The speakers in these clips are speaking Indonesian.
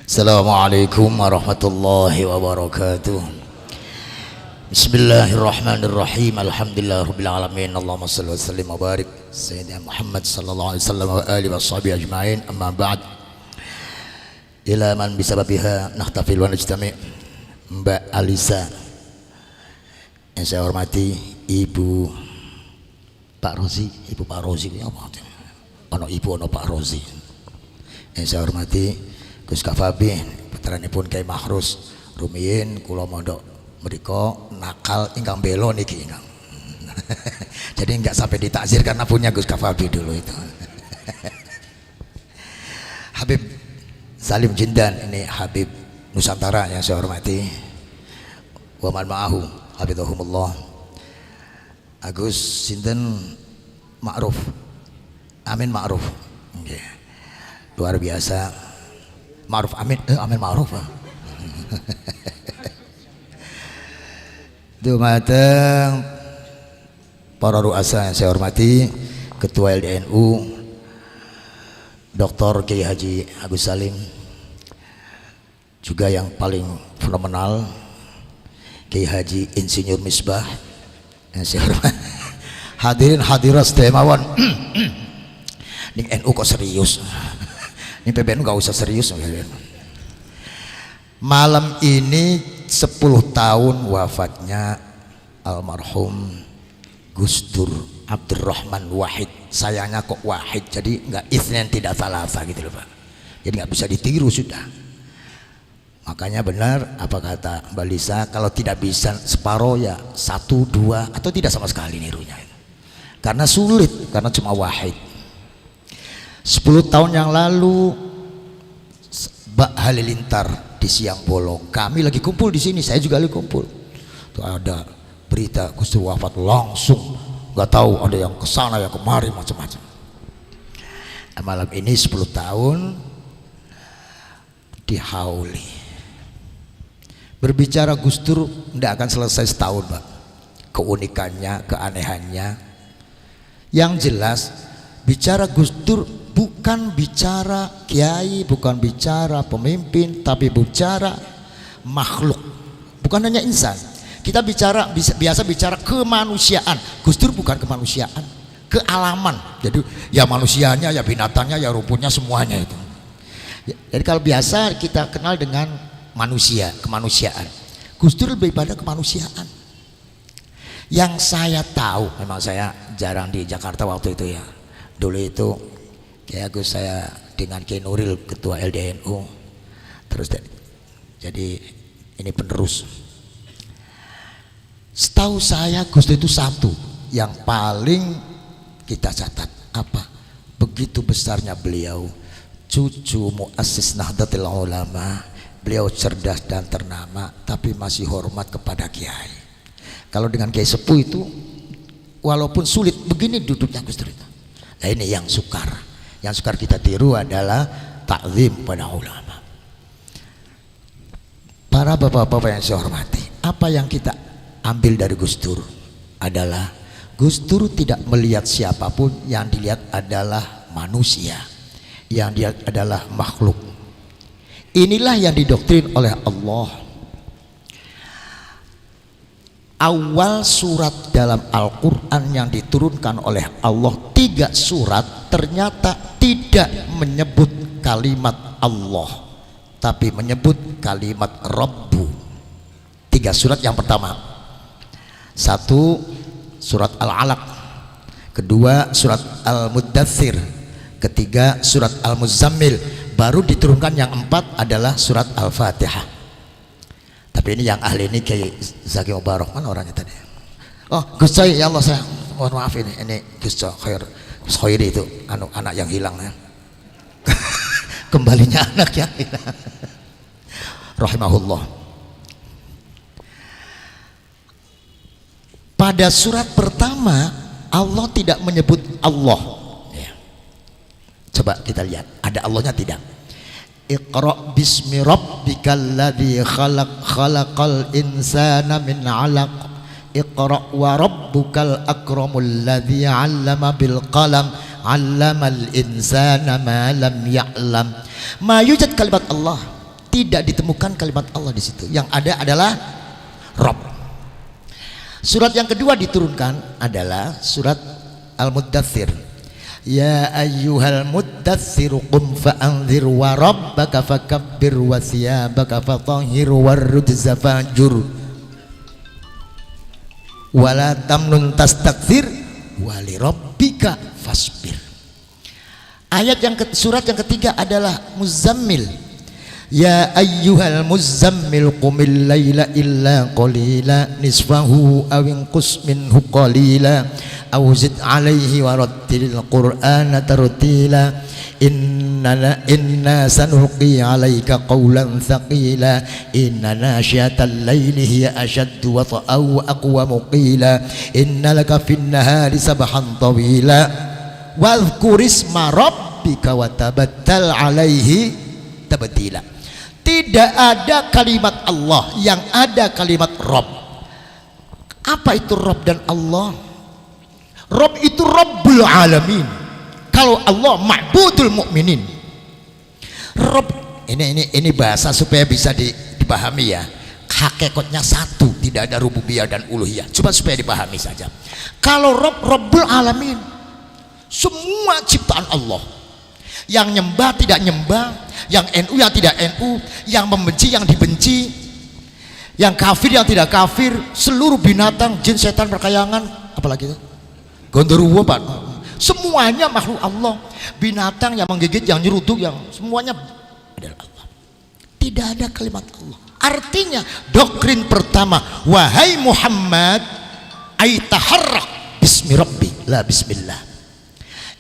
Assalamualaikum warahmatullahi wabarakatuh. Bismillahirrahmanirrahim. Alhamdulillahirabbil alamin. Allahumma shalli wa sallim wa barik sayyidina Muhammad sallallahu alaihi wasallam wa alihi washabihi ajmain. Amma ba'd. Ila man bisababiha nahtafil wa najtami. Mbak Alisa yang saya hormati, Ibu Pak Rozi, Ibu Pak Rozi apa? Ono Ibu ono Pak Rozi. Yang saya hormati Gus Kafabi, putranipun Kyai Mahrus rumiyin kula mondok mriko nakal ingkang belo niki ingkang. Jadi enggak sampai ditakzir karena punya Gus Kafabi dulu itu. Habib Salim Jindan, ini Habib Nusantara yang saya hormati. Wa man ma'ahu hafizahumullah. Agus sinten Ma'ruf. Amin Ma'ruf. Nggih. Luar biasa. Ma'ruf Amin, Amin Ma'ruf. Dumateng para ruasa yang saya hormati, Ketua LDNU Dr. Kiai Haji Agus Salim, juga yang paling fenomenal Kiai Haji Insinyur Misbah yang saya hormati. Hadirin hadirat setiawan. Ini NU kok serius? Ini PBNU gak usah serius. Malam ini 10 tahun wafatnya almarhum Gus Dur Abdurrahman Wahid. Sayangnya kok Wahid, jadi nggak Itsnain tidak thalatha gitu loh Pak. Jadi nggak bisa ditiru sudah. Makanya benar apa kata Mbak Lisa, kalau tidak bisa separuh ya 1, 2 atau tidak sama sekali nirunya. Karena sulit, karena cuma Wahid. 10 tahun yang lalu Mbak Halilintar di Siang Bolong, kami lagi kumpul di sini, saya juga lagi kumpul. Tuh ada berita Gus Dur wafat langsung, nggak tahu ada yang kesana yang kemari macam-macam. Nah, malam ini 10 tahun dihauli. Berbicara Gus Dur tidak akan selesai setahun Pak. Keunikannya, keanehannya. Yang jelas bicara Gus Dur bukan bicara kiai, bukan bicara pemimpin, tapi bicara makhluk, bukan hanya insan. Kita bicara biasa bicara kemanusiaan. Gus Dur bukan kemanusiaan, kealaman. Jadi ya manusianya, ya binatangnya, ya rumputnya, semuanya itu. Jadi kalau biasa kita kenal dengan manusia, kemanusiaan. Gus Dur lebih pada kemanusiaan. Yang saya tahu, memang saya jarang di Jakarta waktu itu ya. Dulu itu kayak Gus saya dengan Kiai Nuril Ketua LDNU, terus jadi ini penerus. Setahu saya Gus Dur itu satu yang paling kita catat, apa? Begitu besarnya beliau, cucu muassis Nahdlatul Ulama, beliau cerdas dan ternama, tapi masih hormat kepada kiai. Kalau dengan kiai sepuh itu walaupun sulit begini duduknya Gus Dur itu. Nah ini yang sukar. Yang sukar kita tiru adalah takzim pada ulama. Para bapak-bapak yang saya hormati, apa yang kita ambil dari Gus Dur adalah Gus Dur tidak melihat siapapun, yang dilihat adalah manusia, yang dilihat adalah makhluk. Inilah yang didoktrin oleh Allah. Awal surat dalam Al-Quran yang diturunkan oleh Allah, 3 surat ternyata tidak menyebut kalimat Allah, tapi menyebut kalimat Rabbu. 3 surat. Yang pertama 1 surat Al-Alaq, kedua surat Al-Muddathir, ketiga surat Al-Muzammil, baru diturunkan yang 4 adalah surat Al-Fatihah. Tapi ini yang ahli ini Kiai Zaki Mubarak, mana orangnya tadi? Oh Gus Coy, ya Allah saya mohon maaf ini Gus Coy Gus Khairi itu anak yang hilang ya. Kembalinya anak yang hilang. Rahimahullah. Pada surat pertama Allah tidak menyebut Allah ya. Coba kita lihat, ada Allahnya tidak? Iqra bismi rabbikal ladzi khalaq, khalaqal insana min 'alaq. Iqra wa rabbukal akramul ladzi 'allama bil qalam, 'allamal insana ma lam ya'lam. Ma yujad kalimat Allah Tidak ditemukan kalimat Allah di situ. Yang ada adalah Rob. Surat yang kedua diturunkan adalah surat Al-Muddathir. Ya ayyuhal muddathir qum fa'anzir wa rabbaka fakabbir wa thiyabaka fatahhir warrujza fahjur wala tamnun tastakthir wali rabbika fasbir. Surat yang ketiga adalah Muzammil. Ya ayyuhal muzammil qumil laila illa qalila nisfahu aw inqus minhu qalila aw zid alaihi warattilil qur'ana tartila inna sanulqi alaika qawlan thaqila inna nashiatal laili hiya ashaddu wata'aw wa aqwamu qila inna laka fin nahari sabhan tawila wadhkur isma rabbika wa tabattal alaihi tabtila. Tidak ada kalimat Allah, yang ada kalimat Rob. Apa itu Rob dan Allah? Rob itu Rabbul Alamin. Kalau Allah ma'budul mu'minin. Rob ini bahasa supaya bisa dipahami ya. Hakikatnya satu, tidak ada rububiyah dan uluhiyah. Cuma supaya dipahami saja. Kalau Rob, Rabbul Alamin, semua ciptaan Allah. Yang nyembah tidak nyembah, yang NU yang tidak NU, yang membenci yang dibenci, yang kafir yang tidak kafir, seluruh binatang, jin, setan, perkayangan, apalagi itu gondoruwo Pak, semuanya makhluk Allah. Binatang yang menggigit, yang nyeruduk, yang semuanya adalah Allah. Tidak ada kalimat Allah. Artinya doktrin pertama, wahai Muhammad, aitaharrak bismi rabbi la bismillah.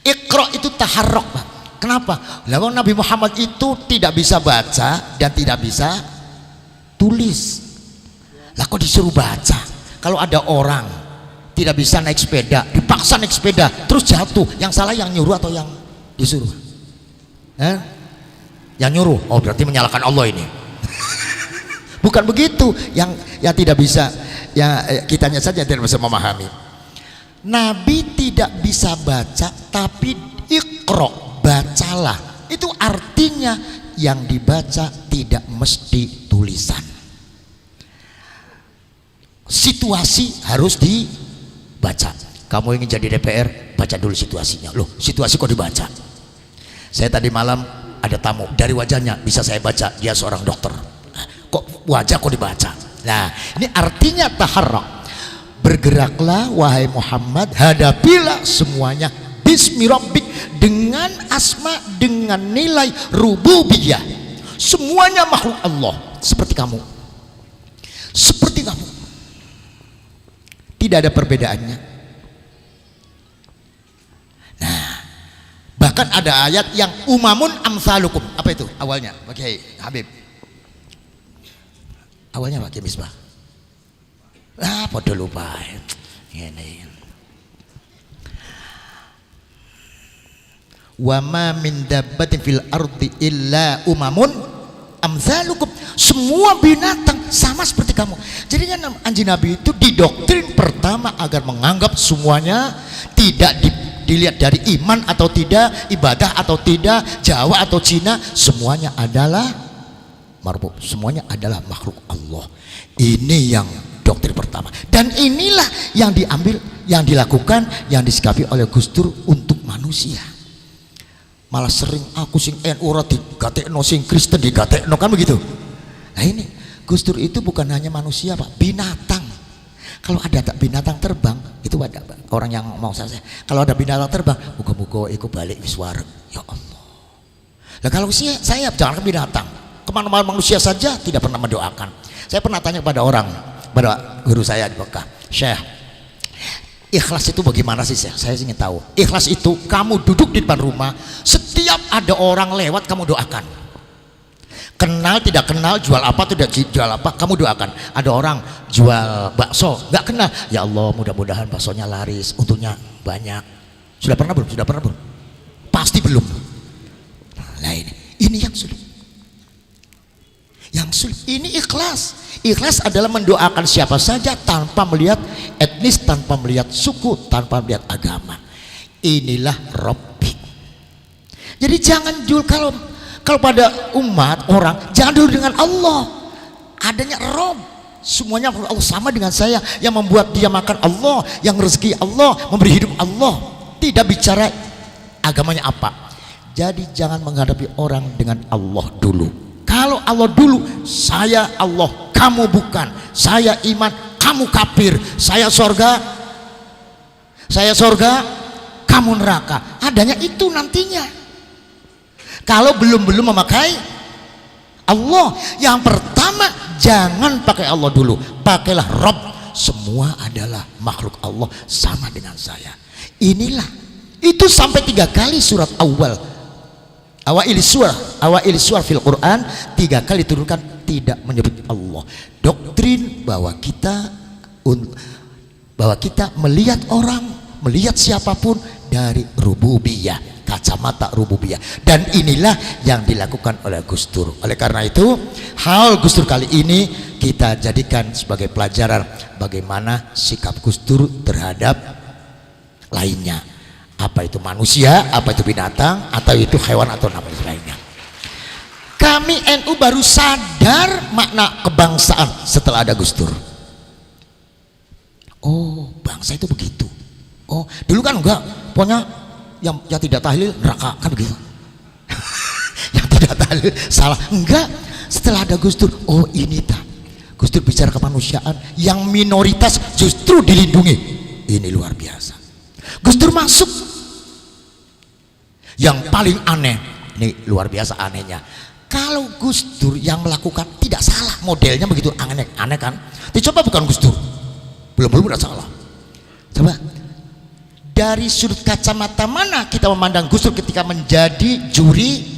Iqra itu taharrak Pak. Kenapa? Lalu Nabi Muhammad itu tidak bisa baca dan tidak bisa tulis. Lah kok disuruh baca? Kalau ada orang tidak bisa naik sepeda, dipaksa naik sepeda, terus jatuh, yang salah yang nyuruh atau yang disuruh? Yang nyuruh. Oh berarti menyalahkan Allah ini. Bukan begitu. Yang tidak bisa, ya kitanya saja tidak bisa memahami. Nabi tidak bisa baca, tapi Iqra, bacalah. Itu artinya yang dibaca tidak mesti tulisan. Situasi harus dibaca. Kamu ingin jadi DPR, baca dulu situasinya. Loh, situasi kok dibaca? Saya tadi malam ada tamu, dari wajahnya bisa saya baca dia seorang dokter. Kok wajah kok dibaca? Nah, ini artinya taharrak. Bergeraklah wahai Muhammad, hadapilah semuanya bismi rabbik, dengan asma, dengan nilai rububiyah. Semuanya makhluk Allah, seperti kamu, seperti kamu, tidak ada perbedaannya. Nah, bahkan ada ayat yang umamun amsalukum. Apa itu awalnya? Oke, Habib, awalnya pakai misbah. Podo lupa ini. Wa ma min dabbatin fil ardi illa umamun amsalukum. Semua binatang sama seperti kamu. Jadinya anjing Nabi itu didoktrin pertama agar menganggap semuanya tidak dilihat dari iman atau tidak, ibadah atau tidak, Jawa atau Cina, semuanya adalah marbub, semuanya adalah makhluk Allah. Ini yang doktrin pertama, dan inilah yang diambil, yang dilakukan, yang disikapi oleh Gus Dur untuk manusia. Malah sering aku sing NU ora digatekno, sing Kristen digatekno, kan begitu. Nah ini Gus Dur itu bukan hanya manusia Pak, binatang. Kalau ada binatang terbang itu ada Pak. Orang yang mau saya, kalau ada binatang terbang, muga-muga iku balik wis wareg. Ya Allah. Nah kalau saya jangan ke binatang, kemana-mana manusia saja tidak pernah mendoakan. Saya pernah tanya pada orang, pada guru saya di Mekah, Syekh, ikhlas itu bagaimana sih Syekh? Saya ingin tahu. Ikhlas itu kamu duduk di depan rumah, setiap ada orang lewat kamu doakan. Kenal tidak kenal, jual apa tidak jual apa, kamu doakan. Ada orang jual bakso, nggak kenal, ya Allah mudah-mudahan baksonya laris, untungnya banyak. Sudah pernah belum? Sudah pernah belum? Pasti belum. Nah ini yang sulit. Yang sulit ini ikhlas. Ikhlas adalah mendoakan siapa saja tanpa melihat etnis, tanpa melihat suku, tanpa melihat agama. Inilah Rabbik. Jadi jangan jual, Kalau pada umat orang, jangan dulu dengan Allah, adanya Rob. Semuanya Allah sama dengan saya, yang membuat dia makan Allah, yang rezeki Allah, memberi hidup Allah. Tidak bicara agamanya apa. Jadi jangan menghadapi orang dengan Allah dulu. Kalau Allah dulu, saya Allah, kamu bukan. Saya iman, kamu kafir. Saya sorga, kamu neraka. Adanya itu nantinya. Kalau belum memakai Allah, yang pertama jangan pakai Allah dulu, pakailah Rob. Semua adalah makhluk Allah, sama dengan saya. Inilah itu sampai 3 kali surat awal surah fil Quran, 3 kali turunkan tidak menyebut Allah. Doktrin bahwa kita melihat orang, melihat siapapun dari rububiyah, kacamata rububiyah, dan inilah yang dilakukan oleh Gus Dur. Oleh karena itu, hal Gus Dur kali ini kita jadikan sebagai pelajaran bagaimana sikap Gus Dur terhadap lainnya, apa itu manusia, apa itu binatang, atau itu hewan atau nama lainnya. Kami NU baru sadar makna kebangsaan setelah ada Gus Dur. Oh, bangsa itu begitu. Oh, dulu kan enggak, pokoknya yang tidak tahlil neraka, kan begitu. Yang tidak tahlil salah, enggak. Setelah ada Gus Dur, oh ini tak, Gus Dur bicara kemanusiaan, yang minoritas justru dilindungi. Ini luar biasa. Gus Dur masuk. Yang paling aneh, ini luar biasa anehnya, kalau Gus Dur yang melakukan tidak salah, modelnya begitu aneh kan. Dicoba bukan Gus Dur, belum udah salah. Coba dari sudut kacamata mana kita memandang Gus Dur ketika menjadi juri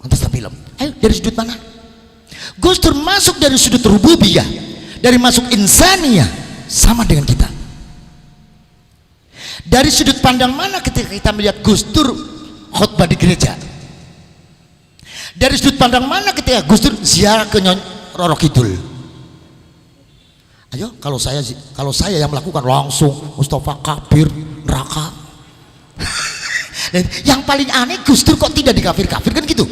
kontestan film? Ayo, dari sudut mana? Gus Dur masuk dari sudut rububiyah, dari masuk insaniyah, sama dengan kita. Dari sudut pandang mana ketika kita melihat Gus Dur khotbah di gereja? Dari sudut pandang mana ketika Gus Dur ziarah ke Roro Kidul? Ayo, kalau saya yang melakukan langsung Mustafa kafir neraka. Yang paling aneh, Gus Dur kok tidak dikafir-kafir kan gitu.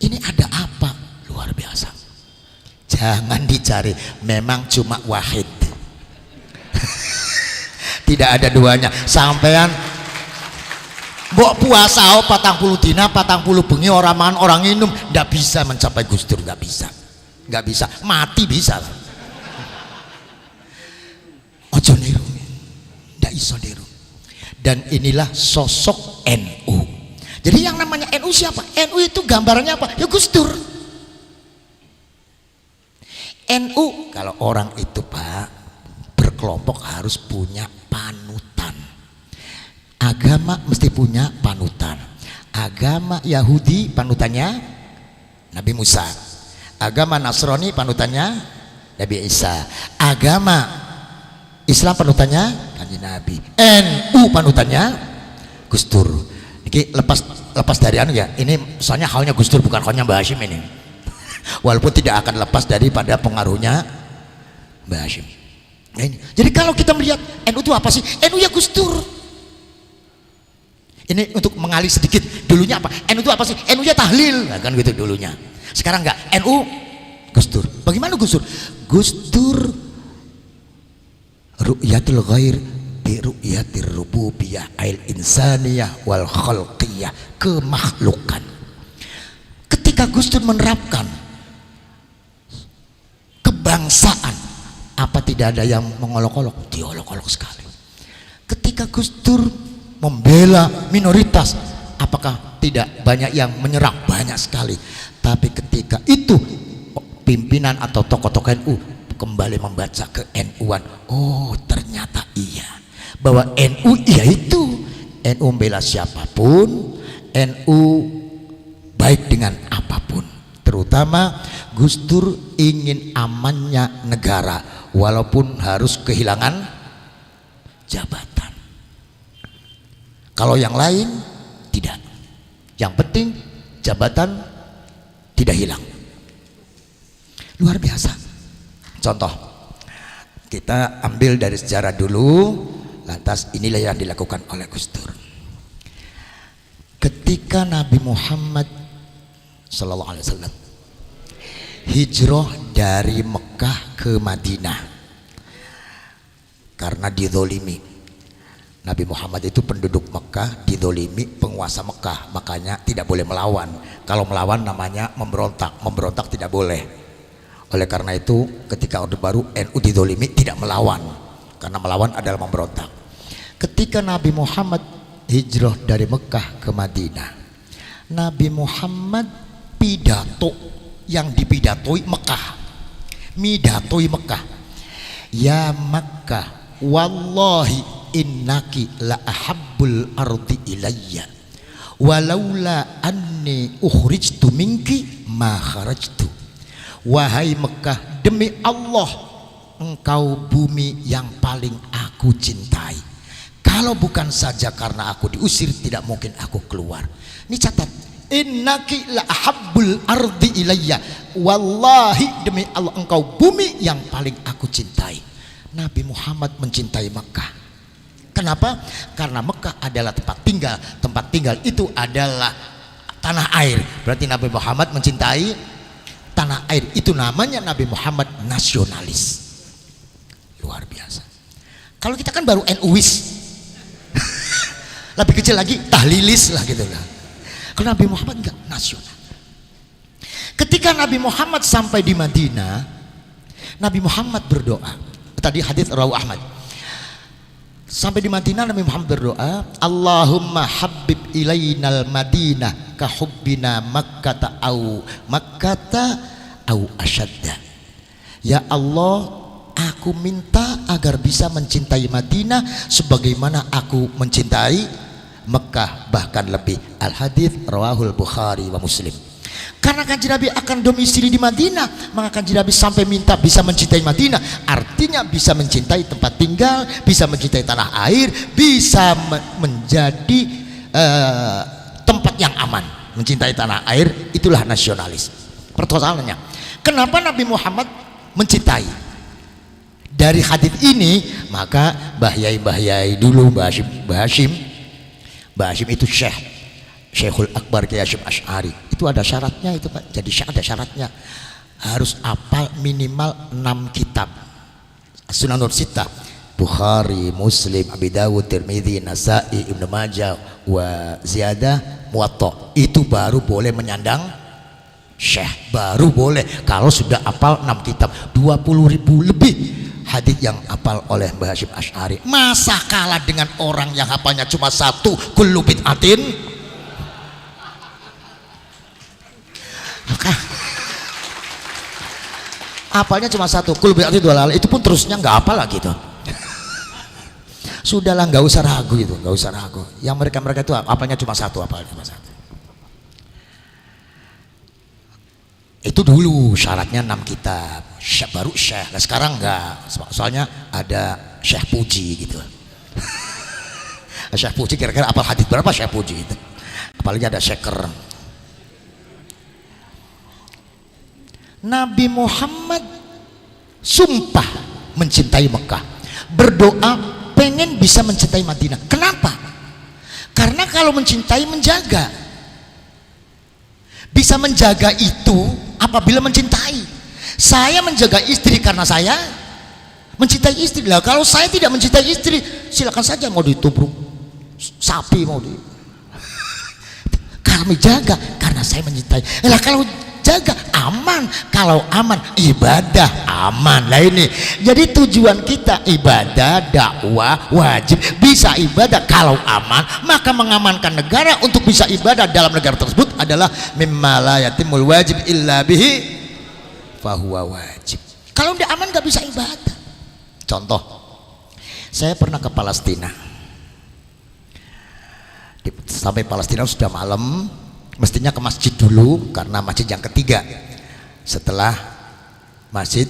Ini ada apa? Luar biasa. Jangan dicari, memang cuma wahid. Tidak ada duanya. Sampean mbok puasa 40 dina 40 bengi orang mangan orang minum, ndak bisa mencapai Gus Dur, nggak bisa. Mati bisa lah. Ojo niru, ndak iso niru. Dan inilah sosok NU. Jadi yang namanya NU siapa? NU itu gambarannya apa? Ya Gus Dur. NU, kalau orang itu Pak berkelompok harus punya panutan. Agama mesti punya panutan. Agama Yahudi panutannya Nabi Musa. Agama Nasrani panutannya Nabi Isa. Agama Islam panutannya Kanjeng Nabi. NU panutannya Gus Dur. Ini lepas dari anu ya. Ini soalnya halnya Gus Dur, bukan halnya Mbah Hashim ini. Walaupun tidak akan lepas daripada pengaruhnya Mbah Hashim. Nah ini. Jadi kalau kita melihat NU itu apa sih? NU ya Gus Dur. Ini untuk mengalih sedikit. Dulunya apa? NU itu apa sih? NU ya tahlil. Nah, kan gitu dulunya. Sekarang enggak. NU Gus Dur. Bagaimana Gus Dur? Gus Dur ru'yatul ghair bi ru'yatir rububiyah ail insaniyah wal khalqiyah, kemakhlukan. Ketika Gus Dur menerapkan kebangsaan, apa tidak ada yang mengolok-olok? Diolok-olok sekali. Ketika Gus Dur membela minoritas, apakah tidak banyak yang menyerang? Banyak sekali. Tapi ketika itu pimpinan atau tokoh-tokoh NU kembali membaca ke NU-an, oh ternyata iya, bahwa NU yaitu NU membela siapapun, NU baik dengan apapun. Terutama Gus Dur ingin amannya negara walaupun harus kehilangan jabatan. Kalau yang lain tidak, yang penting jabatan tidak hilang. Luar biasa. Contoh, kita ambil dari sejarah dulu, lantas inilah yang dilakukan oleh Gus Dur. ketika Nabi Muhammad sallallahu alaihi wasallam hijrah dari Mekah ke Madinah karena dizolimi. Nabi Muhammad itu penduduk Mekah, dizolimi penguasa Mekah, makanya tidak boleh melawan. Kalau melawan namanya memberontak, memberontak tidak boleh. Oleh karena itu ketika Orde Baru NU dizolimi tidak melawan, karena melawan adalah memberontak. Ketika Nabi Muhammad hijrah dari Mekah ke Madinah, Nabi Muhammad pidato yang dipidatoi Mekah, midatoi Mekah. Ya Makkah, wallahi innaki la ahabbul ardi ilayya walaula anni ukhrijtu minki ma kharajtu. Wahai Mekah, demi Allah engkau bumi yang paling aku cintai. Kalau bukan saja karena aku diusir, tidak mungkin aku keluar. Ini catat, innaki la ahabbul ardi ilayya, wallahi demi Allah engkau bumi yang paling aku cintai. Nabi Muhammad mencintai Mekah. Kenapa? Karena Mekah adalah tempat tinggal. Tempat tinggal itu adalah tanah air. Berarti Nabi Muhammad mencintai tanah air. Itu namanya Nabi Muhammad nasionalis. Luar biasa. Kalau kita kan baru NUis, lebih kecil lagi tahlilis lah gitu lah. Kalau Nabi Muhammad enggak, nasional. Ketika Nabi Muhammad sampai di Madinah, Nabi Muhammad berdoa. Tadi hadits rawi Ahmad. Sampai di Madinah Nabi Muhammad berdoa, Allahumma habib ilainal Madinah ka hubbina Makkata au asyadda. Ya Allah, aku minta agar bisa mencintai Madinah sebagaimana aku mencintai Mekah, bahkan lebih. Al hadits rawahul Bukhari wa Muslim. Karena Kanjeng Nabi akan domisili di Madinah, maka Kanjeng Nabi sampai minta bisa mencintai Madinah. Artinya bisa mencintai tempat tinggal, bisa mencintai tanah air, bisa menjadi tempat yang aman. Mencintai tanah air, itulah nasionalis. Persoalannya, kenapa Nabi Muhammad mencintai? Dari hadits ini maka Mbah Yai dulu, Mbah Hashim itu Syekhul Akbar Kiai Hasyim Asy'ari. Itu ada syaratnya itu Pak. Jadi ada syaratnya. Harus hafal minimal 6 kitab. Sunanul Sittah, Bukhari, Muslim, Abi Dawud, Tirmidzi, Nasa'i, Ibnu Majah, wa Ziyadah, Muwatta. Itu baru boleh menyandang syekh, baru boleh. Kalau sudah hafal 6 kitab, 20.000 lebih hadits yang hafal oleh Mbah Hasyim Asy'ari. Masa kalah dengan orang yang hafalnya cuma 1, kullu bid'atin. Hafalnya cuma 1, kullu bid'atin dalalah. Itu pun terusnya nggak hafal lagi tuh. Sudahlah, nggak usah ragu itu, nggak usah ragu. Yang mereka itu hafalnya cuma 1, hafalnya cuma 1. Itu dulu syaratnya 6 kitab. Baru syekh. Nah sekarang enggak. Soalnya ada Syekh Puji gitu. Syekh Puji kira-kira hafal hadits berapa Syekh Puji itu? Apalagi ada Syeker. Nabi Muhammad sumpah mencintai Mekah, berdoa pengen bisa mencintai Madinah. Kenapa? Karena kalau mencintai menjaga, bisa menjaga itu apabila mencintai. Saya menjaga istri karena saya mencintai istri lah. Kalau saya tidak mencintai istri, silakan saja mau ditubruk sapi, mau di kami jaga karena saya mencintai. Lah kalau jaga aman, kalau aman ibadah aman. Lah ini jadi tujuan kita ibadah, dakwah, wajib bisa ibadah. Kalau aman maka mengamankan negara untuk bisa ibadah dalam negara tersebut adalah mimma la yatimul wajib illa bihi fahuwa wajib. Kalau tidak aman nggak bisa ibadah. Contoh, saya pernah ke Palestina. Sampai Palestina sudah malam, mestinya ke masjid dulu karena masjid yang ketiga setelah masjid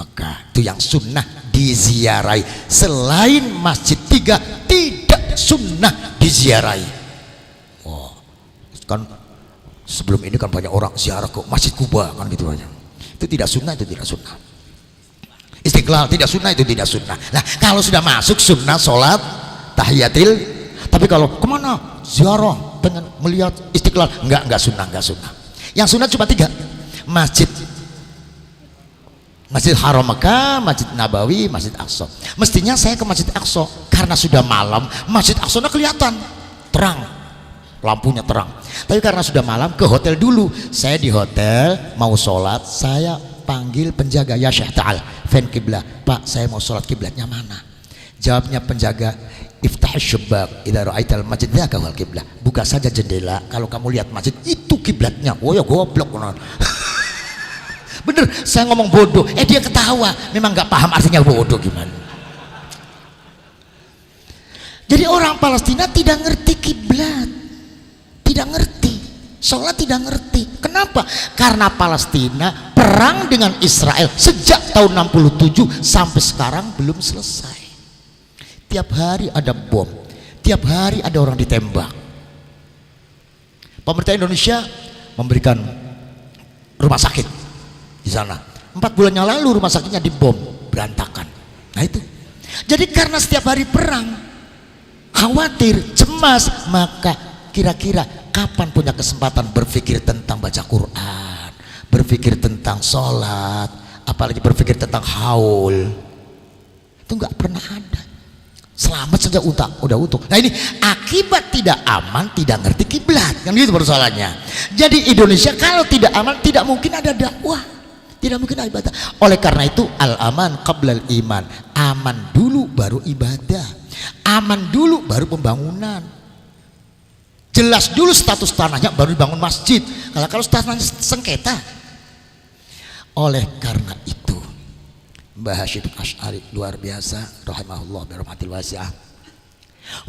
Mekah. Itu yang sunnah diziarahi. Selain masjid 3 tidak sunnah diziarahi. Oh, kan sebelum ini kan banyak orang ziarah ke Masjid Kuba kan gitu aja. Itu tidak sunnah, itu tidak sunnah. Istiqlal tidak sunnah, itu tidak sunnah. Nah kalau sudah masuk sunnah sholat tahiyatil. Tapi kalau kemana ziarah pengen melihat Istiqlal. Enggak sunnah, enggak sunnah. Yang sunnah cuma 3. Masjid Haram Mekah, Masjid Nabawi, Masjid Aqsa. Mestinya saya ke Masjid Aqsa karena sudah malam, Masjid Aqsa kelihatan terang, lampunya terang. Tapi karena sudah malam, ke hotel dulu. Saya di hotel mau sholat, saya panggil penjaga, ya Syekh Ta'al fan kiblah, Pak saya mau sholat kiblatnya mana? Jawabnya penjaga, iftah syubak idza ra'aital masjid dzaka wal kiblah. Buka saja jendela, kalau kamu lihat masjid itu kiblatnya. Oh ya goblok. Bener, saya ngomong bodoh, dia ketawa. Memang nggak paham artinya bodoh gimana. Jadi orang Palestina tidak ngerti kiblat, tidak ngerti sholat, tidak ngerti. Kenapa? Karena Palestina perang dengan Israel sejak tahun 67 sampai sekarang belum selesai. Tiap hari ada bom, tiap hari ada orang ditembak. Pemerintah Indonesia memberikan rumah sakit di sana. 4 bulan yang lalu rumah sakitnya dibom, berantakan. Nah itu. Jadi karena setiap hari perang, khawatir, cemas, maka kira-kira kapan punya kesempatan berpikir tentang baca Quran, berpikir tentang sholat, apalagi berpikir tentang haul. Itu nggak pernah ada. Selamat saja udah utuh. Nah ini akibat tidak aman, tidak ngerti kiblat, kan gitu persoalannya. Jadi Indonesia kalau tidak aman, tidak mungkin ada dakwah, tidak mungkin ada ibadah. Oleh karena itu al-aman qablal iman, aman dulu baru ibadah, aman dulu baru pembangunan. Jelas dulu status tanahnya baru dibangun masjid. Kalau statusnya sengketa. Oleh karena itu Mbah Hasyim Asy'ari luar biasa rahimahullah bi rahmatil wasi'ah.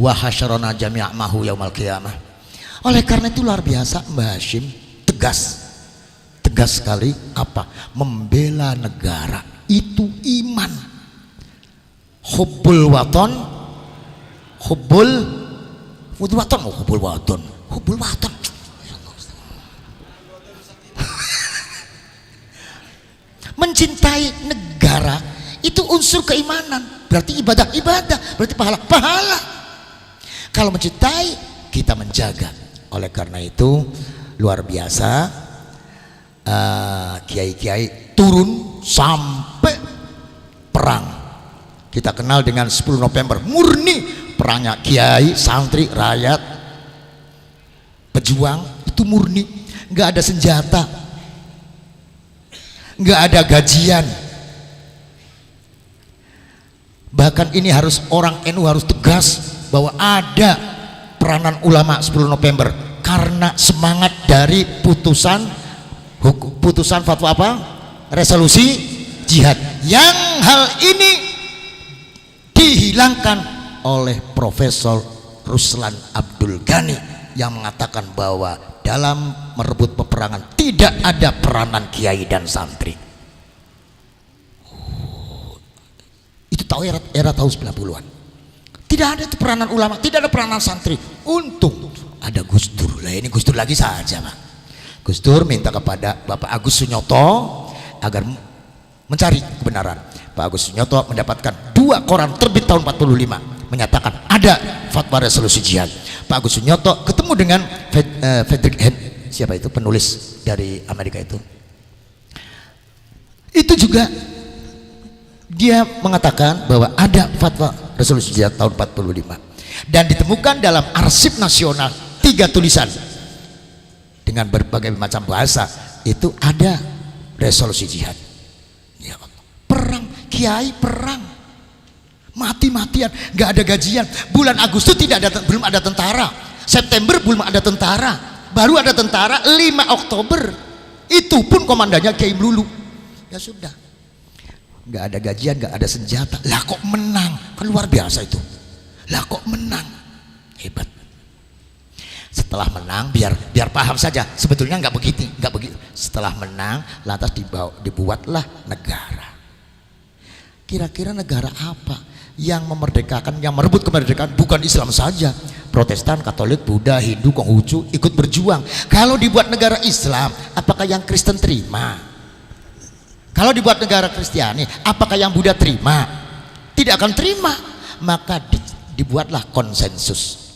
Wa hasyarana jami' mahu yaumal qiyamah. Oleh karena itu luar biasa Mbah Hasyim tegas sekali apa? Membela negara itu iman. Hubbul waton, hubbul waton. Mencintai negara itu unsur keimanan, berarti ibadah, berarti pahala. Kalau mencintai, kita menjaga. Oleh karena itu luar biasa kiai-kiai turun sampai perang. Kita kenal dengan 10 November, murni perangnya kiai, santri, rakyat, pejuang, itu murni, nggak ada senjata, nggak ada gajian. Bahkan ini harus orang NU harus tegas bahwa ada peranan ulama 10 November karena semangat dari putusan fatwa apa? Resolusi jihad, yang hal ini dihilangkan oleh Profesor Ruslan Abdul Ghani yang mengatakan bahwa dalam merebut peperangan tidak ada peranan kiai dan santri. Itu tahu era tahun 90-an. Tidak ada itu peranan ulama, tidak ada peranan santri. Untung ada Gus Dur. Lah ini Gus Dur lagi saja, Pak. Gus Dur minta kepada Bapak Agus Sunyoto agar mencari kebenaran. Pak Agus Sunyoto mendapatkan 2 koran terbit tahun 45 menyatakan ada fatwa resolusi jihad. Pak Agus Sunyoto ketemu dengan Frederick Hen, siapa itu penulis dari Amerika itu juga dia mengatakan bahwa ada fatwa resolusi jihad tahun 45 dan ditemukan dalam arsip nasional 3 tulisan dengan berbagai macam bahasa. Itu ada resolusi jihad. Ya Allah. Perang kiai, perang mati-matian, nggak ada gajian. Bulan Agustus belum ada tentara, September belum ada tentara, baru ada tentara 5 Oktober, itu pun komandannya Kiai Melulu. Ya sudah, nggak ada gajian, nggak ada senjata, lah kok menang, kan luar biasa itu. Lah kok menang, hebat. Setelah menang, biar paham saja, sebetulnya nggak begitu. Setelah menang, lantas dibuatlah negara. Kira-kira negara apa yang memerdekakan, yang merebut kemerdekaan? Bukan Islam saja, Protestan, Katolik, Buddha, Hindu, Konghucu ikut berjuang. Kalau dibuat negara Islam, apakah yang Kristen terima? Kalau dibuat negara Kristiani, apakah yang Buddha terima? Tidak akan terima. Maka dibuatlah konsensus.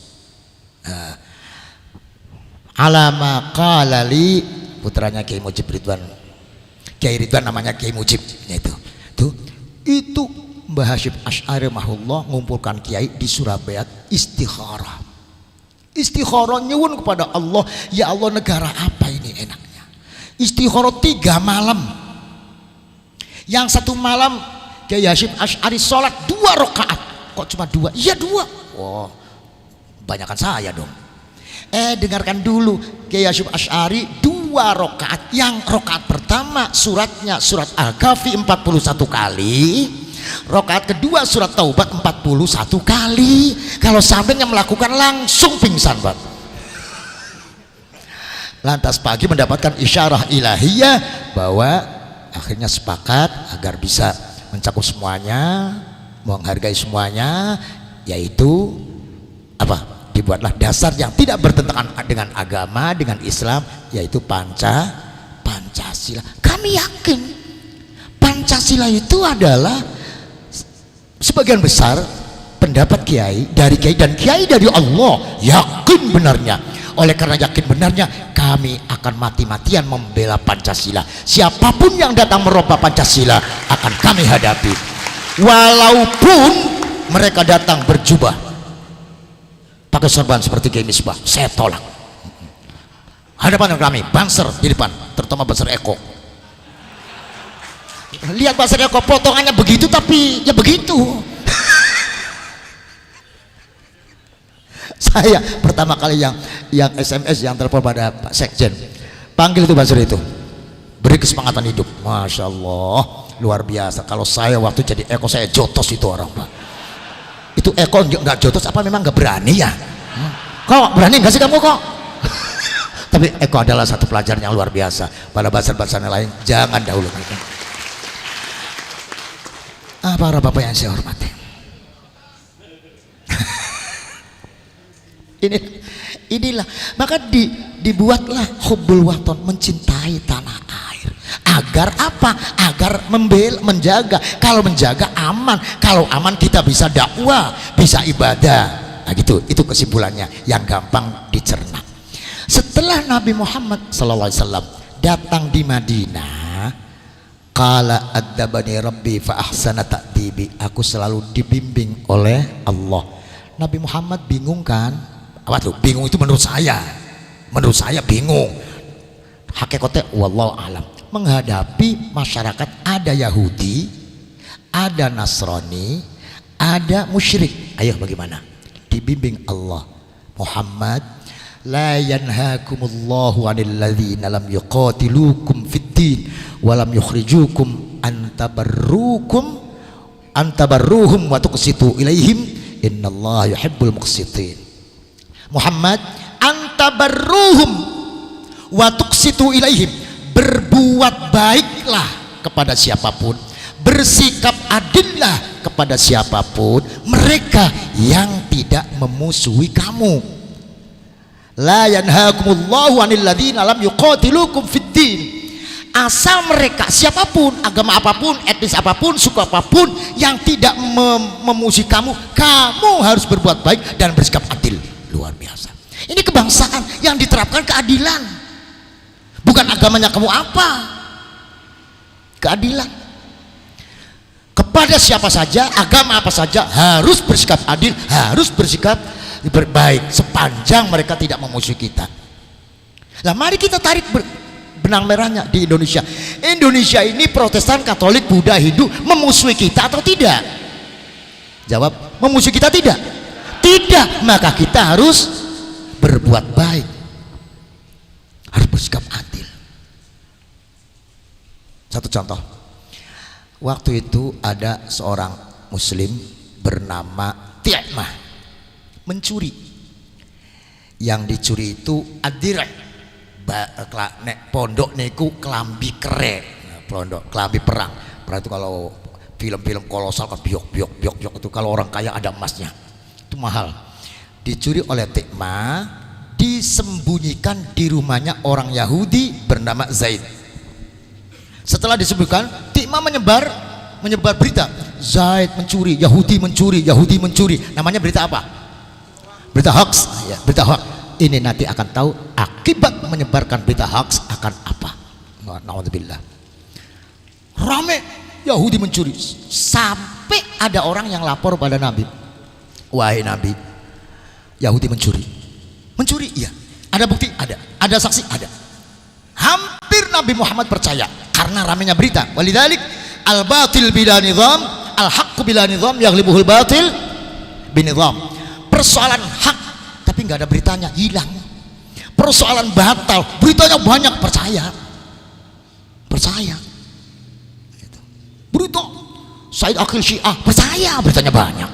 alama qala li, putranya Kiai Mujib Ridwan, Kiai Ridwan namanya Kiai Mujib, itu Mbah Hasyim Asy'ari rahimahullah ngumpulkan kiai di Surabaya istikharah nyuwun kepada Allah, ya Allah negara apa ini enaknya. Istikharah 3 malam. Yang 1 malam Kiai Hasyim Asy'ari sholat 2 rakaat. Kok cuma 2? Iya 2. Wow, banyakan saya dong. Dengarkan dulu, Kiai Hasyim Asy'ari 2 rakaat. Yang rakaat pertama suratnya surat Al-Kahfi 41 kali, rakaat kedua surat Taubat 41 kali. Kalau sampai yang melakukan langsung pingsan, Pak. Lantas pagi mendapatkan isyarah ilahiyah bahwa akhirnya sepakat agar bisa mencakup semuanya, menghargai semuanya, yaitu apa? Dibuatlah dasar yang tidak bertentangan dengan agama, dengan Islam, yaitu Pancasila. Kami yakin Pancasila itu adalah sebagian besar pendapat kiai dari kiai dan kiai dari Allah, yakin benarnya. Oleh karena yakin benarnya, kami akan mati-matian membela Pancasila. Siapapun yang datang merubah Pancasila akan kami hadapi, walaupun mereka datang berjubah pakai serban seperti Kiai Misbah, saya tolak. Hadapan kami banser di depan, terutama banser Eko. Lihat banser Eko, potongannya begitu tapi ya begitu. Saya pertama kali yang SMS, yang telepon pada Pak Sekjen, panggil itu banser itu, beri kesemangatan hidup. Masya Allah, luar biasa. Kalau saya waktu jadi Eko, saya jotos itu orang, Pak. Itu Eko nggak jotos apa memang nggak berani ya? Kok berani nggak sih kamu kok? Tapi Eko adalah satu pelajar yang luar biasa. Pada bahasa-bahasa lain jangan dahulu. Para bapak yang saya hormati, inilah maka dibuatlah hubbul waton, mencintai tanah air. Agar apa? Agar menjaga. Kalau menjaga aman, kalau aman kita bisa dakwah, bisa ibadah. Nah gitu, itu kesimpulannya yang gampang dicerna. Setelah Nabi Muhammad SAW datang di Madinah, qala adzabani rabbi fa ahsana ta'dibi, aku selalu dibimbing oleh Allah. Nabi Muhammad bingung kan? Apa tuh? Bingung itu menurut saya bingung. Hakikatnya wallahu alam, menghadapi masyarakat ada Yahudi, ada Nasrani, ada musyrik. Ayo bagaimana? Dibimbing Allah. Muhammad, la yanhaakumullahu 'anil ladzina lam yuqatilukum fid din wa lam yukhrijukum antabarruhum wa tuqsitu ilaihim innallaha yuhibbul muqsitin. Muhammad, antabarruhum wa tuqsitu ilaihim, berbuat baiklah kepada siapapun, bersikap adillah kepada siapapun mereka yang tidak memusuhi kamu. La yanhaakumullahu 'anil ladzina lam yuqatilukum fid din, asal mereka siapapun, agama apapun, etnis apapun, suku apapun yang tidak memusuhi kamu, kamu harus berbuat baik dan bersikap adil. Luar biasa. Ini kebangsaan yang diterapkan keadilan, bukan agamanya kamu apa, keadilan. Kepada siapa saja, agama apa saja harus bersikap adil, harus bersikap baik sepanjang mereka tidak memusuhi kita. Nah, mari kita tarik benang merahnya di Indonesia. Indonesia ini Protestan, Katolik, Buddha, Hindu memusuhi kita atau tidak? Jawab, memusuhi kita tidak? Tidak, maka kita harus berbuat baik, harus bersikap adil. Satu contoh, waktu itu ada seorang muslim bernama Ti'mah mencuri. Yang dicuri itu adirah, pondok niku kelambi kere, pondok kelambi perang. Itu kalau film-film kolosal kan biok itu, kalau orang kaya ada emasnya, itu mahal. Dicuri oleh Ti'mah, disembunyikan di rumahnya orang Yahudi bernama Zaid. Setelah disebutkan, Ti'mah menyebar berita, Zaid mencuri, Yahudi mencuri. Namanya berita apa? Berita hoax, ya, berita hoax. ini nanti akan tahu akibat menyebarkan berita hoax akan apa. Naudzubillah. Rame Yahudi mencuri, sampai ada orang yang lapor pada Nabi, wahai Nabi, Yahudi mencuri. Mencuri, iya. Ada bukti? Ada saksi? Ada. Hampir Nabi Muhammad percaya karena ramenya berita. Walidzalik al batil bila nizam, al haqq bila nizam yaghlibuhul batil binizam. Persoalan hak tapi nggak ada beritanya, hilang. Persoalan batal, beritanya banyak, percaya. Berita Said Akhil Syiah, percaya, beritanya banyak.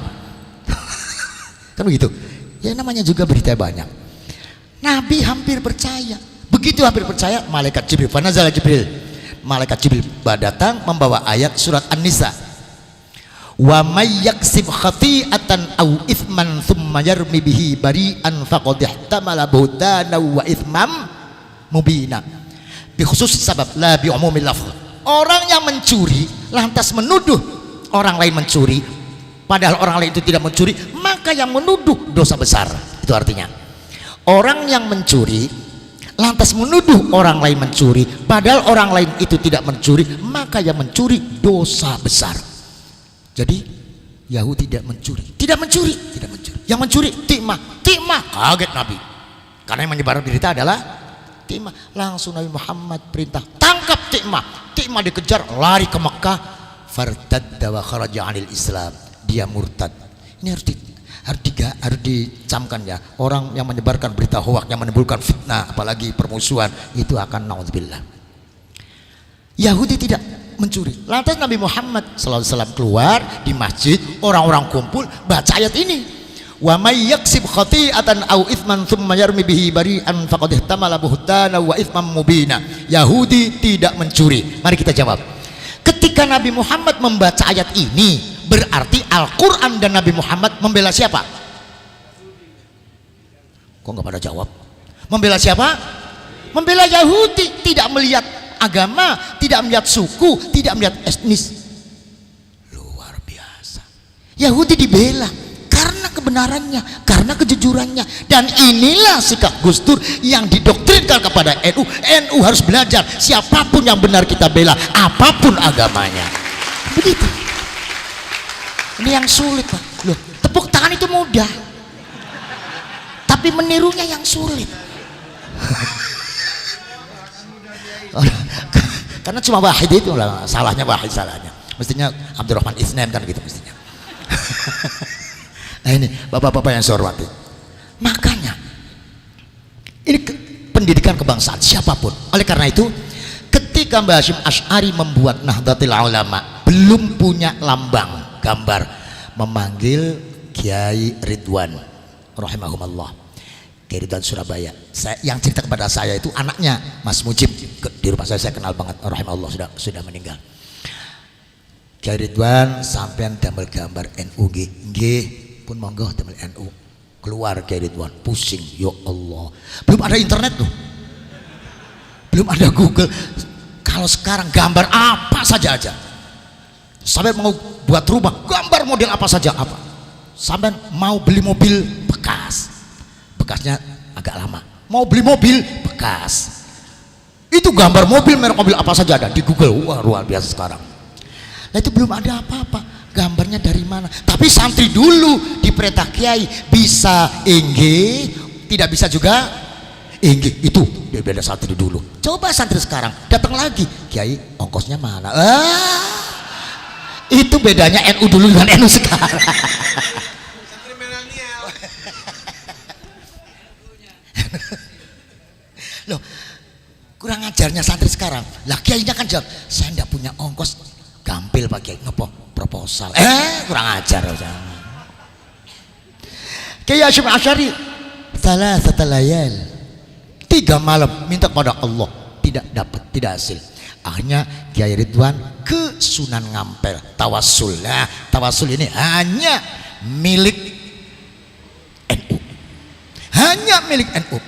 Kan begitu ya, namanya juga berita banyak. Nabi hampir percaya. Begitu hampir percaya, malaikat Jibril, fanazala Jibril, malaikat Jibril datang membawa ayat surat An-Nisa, wa may yaksib khati'atan aw ithman thumma yarmi bihi bari'an faqad ihtamala buhtana wa ithmam mubina bi khusus sabab la bi umumil lafz. Orang yang mencuri lantas menuduh orang lain mencuri padahal orang lain itu tidak mencuri, maka yang menuduh dosa besar. Itu artinya orang yang mencuri lantas menuduh orang lain mencuri padahal orang lain itu tidak mencuri, maka yang mencuri dosa besar. Jadi Yahudi tidak mencuri. Yang mencuri Ti'mah. Kaget Nabi karena yang menyebar berita adalah Ti'mah. Langsung Nabi Muhammad perintah, tangkap Ti'mah. Ti'mah dikejar, lari ke Mekah, fartadda wa kharaja 'anil Islam. Dia murtad. Ini harus dicamkan ya, orang yang menyebarkan berita hoak yang menimbulkan fitnah apalagi permusuhan itu akan naudzubillah. Yahudi tidak mencuri. Lantas Nabi Muhammad SAW keluar di masjid, orang-orang kumpul baca ayat ini, wa may yaksib khati'atan aw ithman thumma yarmi bihi bari'an faqad ihtamala buhtana wa ithman mubina. Yahudi tidak mencuri. Mari kita jawab, ketika Nabi Muhammad membaca ayat ini berarti Al-Quran dan Nabi Muhammad membela siapa? Kok nggak pada jawab? Membela siapa? Membela Yahudi. Tidak melihat agama, tidak melihat suku, tidak melihat etnis. Luar biasa. Yahudi dibela karena kebenarannya, karena kejujurannya. Dan inilah sikap Gus Dur yang didoktrinkan kepada NU. NU harus belajar, siapapun yang benar kita bela, apapun agamanya. Begitu. Ini yang sulit, Pak. Loh, tepuk tangan itu mudah, tapi menirunya yang sulit. Karena cuma Wahid itu lah, salahnya Wahid, salahnya. Mestinya Abdurrahman Isnan kan gitu mestinya. Nah ini bapak-bapak yang saya hormati, makanya ini pendidikan kebangsaan siapapun. Oleh karena itu ketika Mbah Hasyim Asy'ari membuat Nahdlatul Ulama, belum punya lambang gambar, memanggil Kiai Ridwan rahimahumullah, Kiai Ridwan Surabaya. Yang cerita kepada saya itu anaknya Mas Mujib, di rumah saya kenal banget, rahimahullah, sudah meninggal. Kiai Ridwan sampean damel gambar NU nggih pun monggo damel NU. Keluar Kiai Ridwan pusing, ya Allah, belum ada internet loh, belum ada Google. Kalau sekarang gambar apa saja aja, sampai mau buat rumah gambar model apa saja, apa sampai mau beli mobil bekasnya agak lama, mau beli mobil bekas, itu gambar mobil, merek mobil apa saja ada di Google. Wah, luar biasa sekarang. Nah itu belum ada apa-apa, gambarnya dari mana? Tapi santri dulu diperintah Kiai bisa inggi, tidak bisa juga inggi, itu dia beda santri dulu. Coba santri sekarang datang lagi, Kiai ongkosnya mana? Itu bedanya NU dulu dengan NU sekarang. Santri milenial. Loh, kurang ajarnya santri sekarang. Lah Kiainya kan jawab, saya tidak punya ongkos, gampil Pak Kiai, ngepo proposal. Kurang ajar. Kiai Hasyim Asy'ari salasata layal, 3 malam minta kepada Allah, tidak dapat, tidak hasil. Akhirnya Kiai Ridwan ke Sunan Ngampel tawassul. Nah, tawassul ini hanya milik NU, hanya milik NU.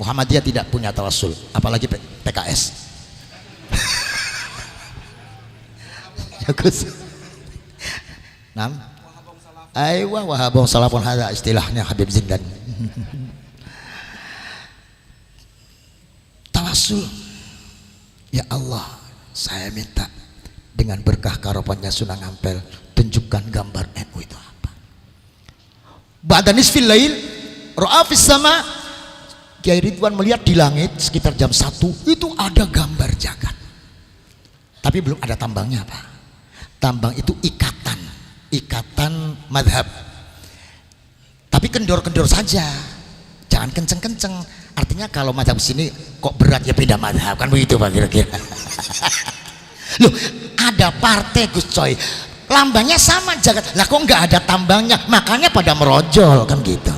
Muhammadiyah tidak punya tawassul, apalagi PKS. Ya Gus. Nam. Aywa wahabung salafun hadza istilahnya Habib Zindan. Ya Allah, saya minta dengan berkah karopannya Sunan Ampel, tunjukkan gambar NU itu apa. Ba'da nisfil lail ra'a fis sama, Kiai Ridwan melihat di langit sekitar jam 1 itu ada gambar jagat. Tapi belum ada tambangnya, Pak. Tambang itu ikatan madhab. Tapi kendor-kendor saja, jangan kenceng-kenceng. Artinya kalau madhab sini kok berat ya beda madhab, kan begitu Pak kira-kira. Loh, ada partai Gus Coy, lambangnya sama jagat, lah kok nggak ada tambangnya, makanya pada merojol kan gitu.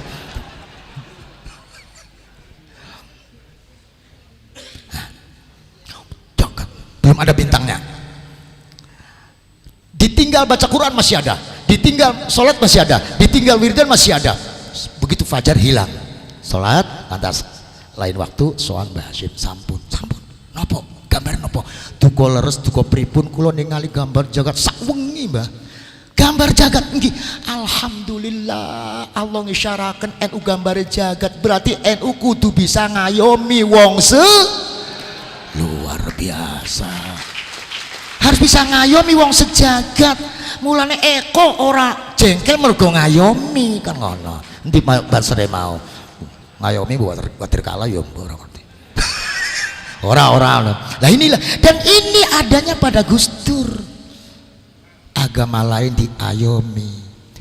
Jagat, belum ada bintangnya. Ditinggal baca Quran masih ada, ditinggal sholat masih ada, ditinggal wiridan masih ada. Begitu fajar hilang, sholat lantas lain waktu soal Mbah Hashim, sampun nopo gambar nopo duko leres duko pripun kula ningali gambar jagat sak wengi Mbah, gambar jagat nggih. Alhamdulillah Allah ngisyaraken NU gambar jagat, berarti NU kudu bisa ngayomi wong luar biasa, harus bisa ngayomi wong sejagat. Mulane Eko ora jengkel mergo ngayomi kan ngono. Endi basere mau ngayomi buat kalah ya ora ngerti. Ora. Lah inilah, dan ini adanya pada Gus Dur. Agama lain diayomi,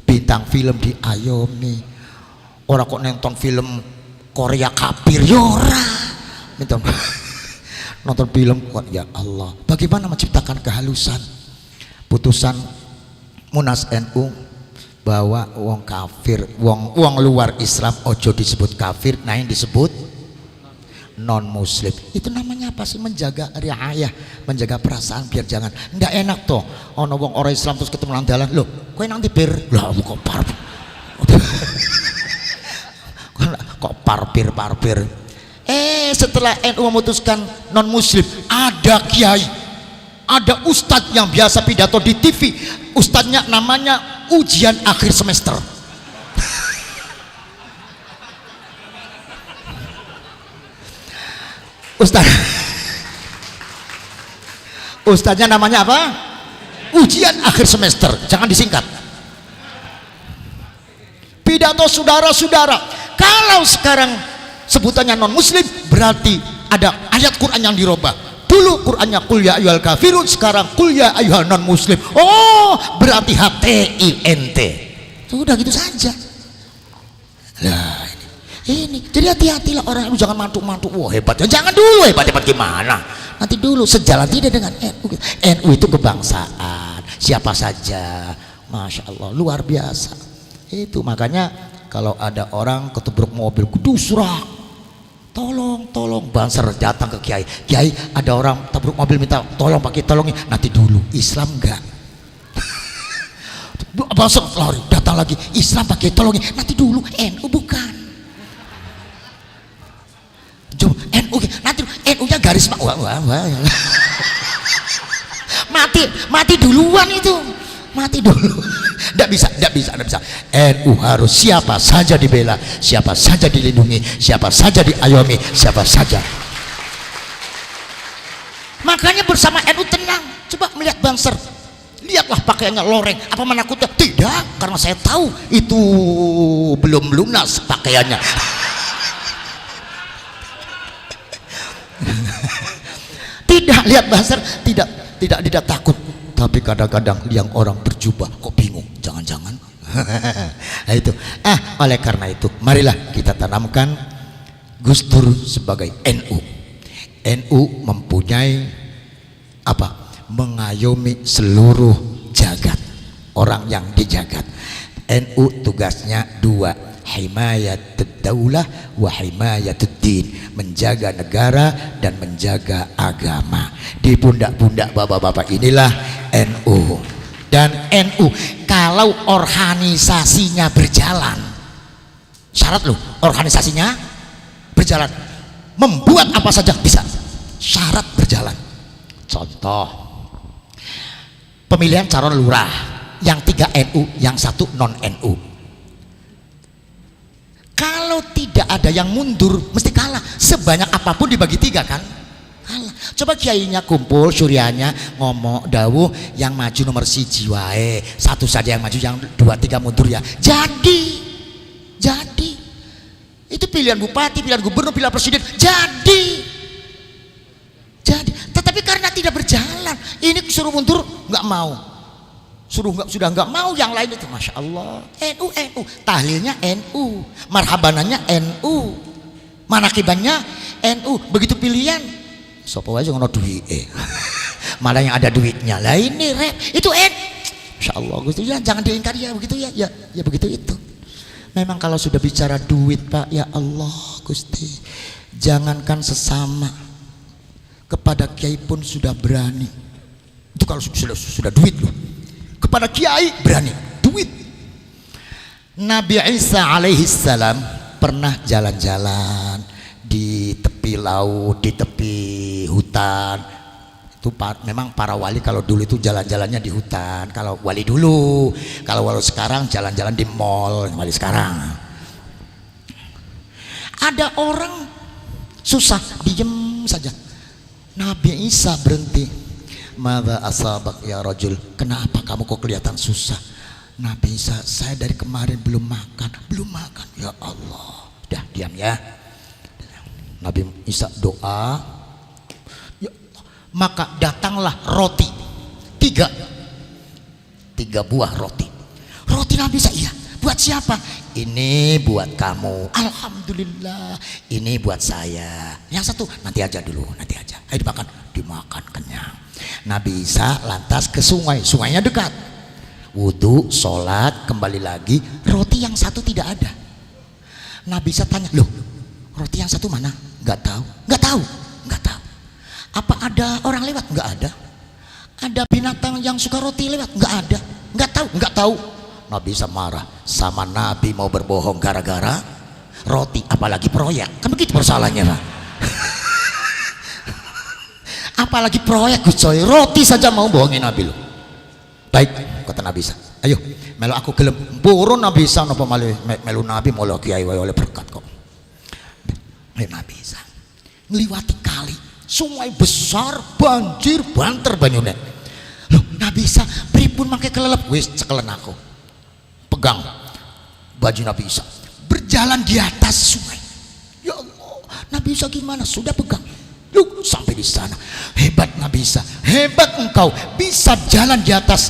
bintang film diayomi. Ora kok nonton film Korea kafir ya ora. Nonton film kok ya Allah. Bagaimana menciptakan kehalusan? Putusan Munas NU bahwa wong kafir, wong luar Islam ojo disebut kafir, nah yang disebut non muslim. Itu namanya apa sih? Menjaga riayah, menjaga perasaan biar jangan ndak enak toh ono wong orang Islam terus ketemu nang dalan, loh kowe nang bir lah kok parpir. Setelah NU memutuskan non muslim, ada kiai, ada ustadz yang biasa pidato di TV, ustadznya namanya ujian akhir semester. Ustadznya namanya apa? Ujian akhir semester, jangan disingkat. Pidato saudara-saudara, kalau sekarang sebutannya non muslim berarti ada ayat Quran yang dirubah. Dulu Qurannya qul ya ayyuhal kafirun, sekarang qul ya ayyuhan non muslim. Oh, berarti HTINT. Sudah gitu saja. Lah ini. Jadi hati-hatilah orang itu, jangan mantuk-mantuk. Wah hebat ya, jangan dulu hebat gimana? Nanti dulu sejalan tidak dengan NU. NU itu kebangsaan, siapa saja. Masya Allah, luar biasa. Itu makanya kalau ada orang ketubruk mobil kudusrak, tolong Banser datang ke Kiai, ada orang tabruk mobil minta tolong pakai tolongin. Nanti dulu Islam enggak. Banser lari datang lagi, Islam pakai tolongin. Nanti dulu NU bukan. Coba NU nanti NU nya garis mati duluan itu, mati dulu. Tidak bisa. NU harus siapa saja dibela, siapa saja dilindungi, siapa saja diayomi, siapa saja. Makanya bersama NU tenang. Coba melihat Banser, lihatlah pakaiannya loreng, apa menakutkan? Tidak, karena saya tahu itu belum lunas pakaiannya. Tidak, lihat Banser tidak takut. Tapi kadang-kadang yang orang berjubah kok bingung, jangan-jangan. Nah itu. Oleh karena itu marilah kita tanamkan Gus Dur sebagai NU. NU mempunyai apa? Mengayomi seluruh jagat, orang yang dijagat. NU tugasnya dua, himayatud daulah wa himayatud din, menjaga negara dan menjaga agama. Di pundak-pundak bapak-bapak inilah NU. Dan NU kalau organisasinya berjalan, syarat loh, organisasinya berjalan, membuat apa saja bisa, syarat berjalan. Contoh pemilihan calon lurah, yang 3 NU, yang 1 non NU. Kalau tidak ada yang mundur mesti kalah, sebanyak apapun dibagi 3 kan, kalah. Coba kiainya kumpul, suryanya ngomong dawuh yang maju nomor siji wae, satu saja yang maju, yang dua tiga mundur ya. Jadi itu pilihan bupati, pilihan gubernur, pilihan presiden. Jadi tetapi karena tidak berjalan, ini suruh mundur nggak mau, sudah nggak mau, yang lain itu masya Allah NU tahlilnya NU, marhabanannya NU, manakibannya NU. Begitu pilihan sopo aja ngono duit malah yang ada duitnya lah ini rep itu masya Allah Gusti ya, jangan diingkari ya begitu ya begitu itu. Memang kalau sudah bicara duit Pak, ya Allah Gusti, jangankan sesama, kepada kiai pun sudah berani. Itu kalau sudah duit loh, kepada kiai berani duit. Nabi Isa alaihi salam pernah jalan-jalan di tepi laut, di tepi hutan. Itu memang para wali kalau dulu itu jalan-jalannya di hutan. Kalau wali dulu, kalau wali sekarang jalan-jalan di mall. Wali sekarang ada orang susah, diem saja. Nabi Isa berhenti. Madza asabak ya rajul, kenapa kamu kok kelihatan susah? Nabi Isa, saya dari kemarin belum makan. Ya Allah, udah diam ya. Nabi Isa doa, maka datanglah roti tiga buah roti Nabi Isa. Iya, buat siapa? Ini buat kamu, alhamdulillah. Ini buat saya. Yang satu nanti aja dulu, nanti aja. Ayo dimakan kenyang. Nabi Isa lantas ke sungai, sungainya dekat. Wudhu, sholat, kembali lagi. Roti yang satu tidak ada. Nabi Isa tanya, loh roti yang satu mana? Nggak tahu. Apa ada orang lewat? Nggak ada. Ada binatang yang suka roti lewat? Nggak ada. Nggak tahu. Nabi Isa marah. Sama Nabi mau berbohong gara-gara roti, apalagi proyek. Kan begitu persoalannya Pak. Apalagi proyek Gus Coy, roti saja mau bohongin Nabi loh. Baik, kata Nabi Isa, ayo melu aku gelem burun Nabi Isa napa malih melu Nabi mau kiai wae oleh berkat kok. Nabi Isa ngliwati kali, sungai besar, banjir banter banyune. Loh Nabi Isa pripun mangke kelelep? Wis cekelen aku. Pegang baju Nabi Isa, berjalan di atas sungai. Ya Allah, Nabi Isa gimana? Sudah pegang. Loh, sampai di sana. Hebat Nabi Isa, hebat engkau bisa jalan di atas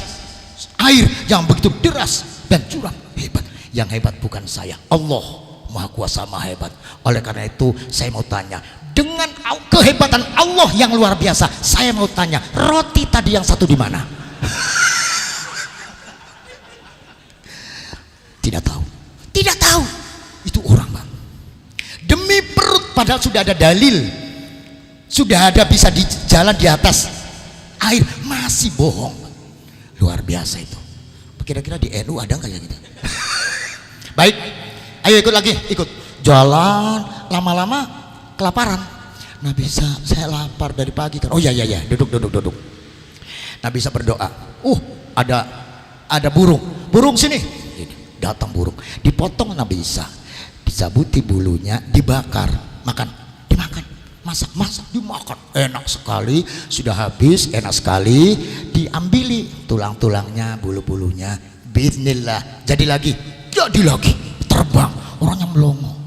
air yang begitu deras dan curam. Hebat. Yang hebat bukan saya, Allah Maha Kuasa, Maha hebat. Oleh karena itu saya mau tanya, dengan kehebatan Allah yang luar biasa, saya mau tanya, roti tadi yang satu di mana? Tidak tahu. Itu orang Bang, demi perut, padahal sudah ada dalil, sudah ada bisa di jalan di atas air, masih bohong. Luar biasa itu. Kira-kira di NU ada nggak ya gitu? Baik, ayo ikut lagi, ikut jalan. Lama-lama kelaparan. Nabi Isa, saya lapar dari pagi kan. Oh ya, duduk. Nabi Isa berdoa. Ada burung sini. Datang burung, dipotong Nabi Isa, dicabuti bulunya, dibakar, dimakan, masak, dimakan, enak sekali. Sudah habis, enak sekali, diambili tulang-tulangnya, bulu-bulunya, bismillah, jadi lagi, terbang. Orangnya melongo,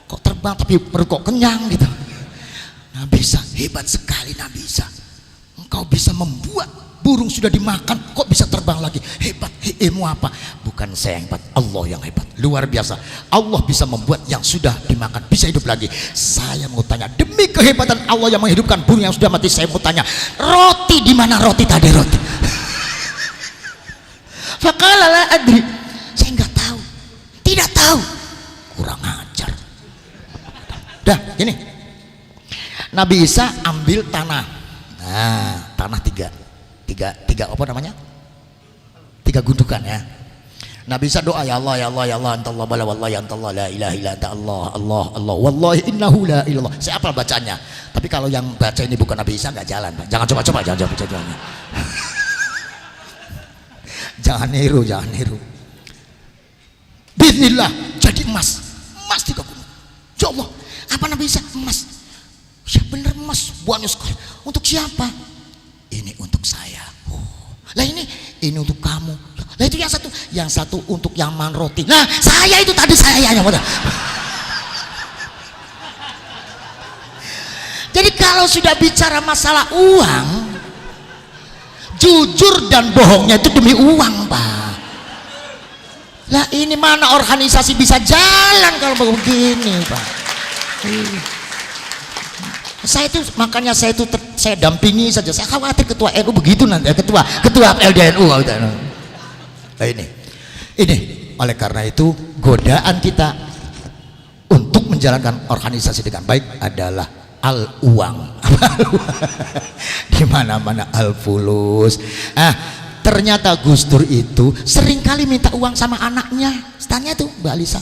kok terbang tapi perut kok kenyang gitu. Nabi Isa, hebat sekali Nabi Isa, engkau bisa membuat burung sudah dimakan kok bisa terbang lagi. Hebat. Ilmu apa? Bukan saya yang hebat, Allah yang hebat. Luar biasa, Allah bisa membuat yang sudah dimakan bisa hidup lagi. Saya mau tanya, demi kehebatan Allah yang menghidupkan burung yang sudah mati, saya mau tanya, roti di mana roti tadi? Roti faqala la adri, saya nggak tahu, tidak tahu. Kurang ajar. Dah gini, Nabi Isa ambil tanah. Nah, tanah tiga apa namanya? Tiga gundukan ya. Nabi Isa doa, ya Allah antallah bala wallahi antallah la ilaha illa anta Allah wallahi innahu la ilallah. Saya hafal bacanya. Tapi kalau yang baca ini bukan Nabi Isa nggak jalan, Pak. Jangan coba-coba, jangan coba. Jangan niru. Bismillah, jadi emas tiga gunung. Ya Allah, apa Nabi Isa? Emas. Mas, banyak sekali. Untuk siapa? Ini untuk saya. Lah ini untuk kamu. Lah itu yang satu untuk yang manroti. Nah, saya itu tadi saya yang Jadi kalau sudah bicara masalah uang, jujur dan bohongnya itu demi uang, Pak. Lah ini mana organisasi bisa jalan kalau begini, Pak. Makanya saya dampingi saja. Saya khawatir ketua NU begitu nanti, ketua LDNU. Nah ini oleh karena itu godaan kita untuk menjalankan organisasi dengan baik adalah al-uang. Di mana-mana al-fulus. Ternyata Gus Dur itu seringkali minta uang sama anaknya. Tanya tuh Mbak Alisa,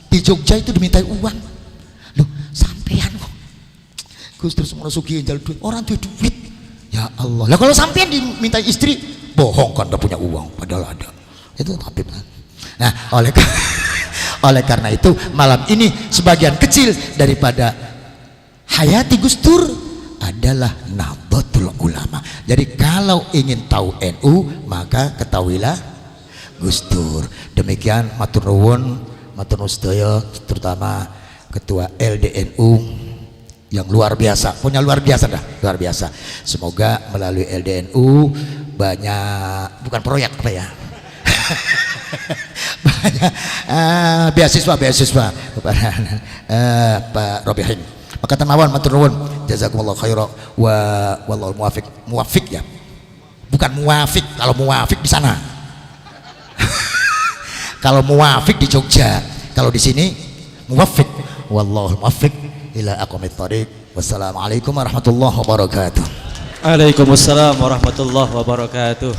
di Jogja itu dimintai uang. Loh, sampean kok Gus Dur semua sugi jual duit, orang tuh duit. Ya Allah. Lah kalau sampean dimintai istri, bohong kan udah punya uang, padahal ada. Itu Habib. Nah, oleh karena itu malam ini sebagian kecil daripada hayati Gus Dur adalah Nahdlatul Ulama. Jadi kalau ingin tahu NU maka ketahuilah Gus Dur. Demikian matur nuwun, matur nuwun sedaya, terutama ketua LDNU yang luar biasa, punya luar biasa dah, luar biasa. Semoga melalui LDNU banyak, bukan proyek apa ya, banyak beasiswa kepada Pak Robihin. Maka tanawan matur nuwun, jazakumullah khairan wa wallahu muwafiq ya. Bukan muwafiq, kalau muwafiq di sana. Kalau muwafiq di Jogja, kalau di sini muwafiq. Wallahu muwafiq ila aqwamit thariq. Wassalamualaikum warahmatullahi wabarakatuh. Waalaikumsalam warahmatullahi wabarakatuh.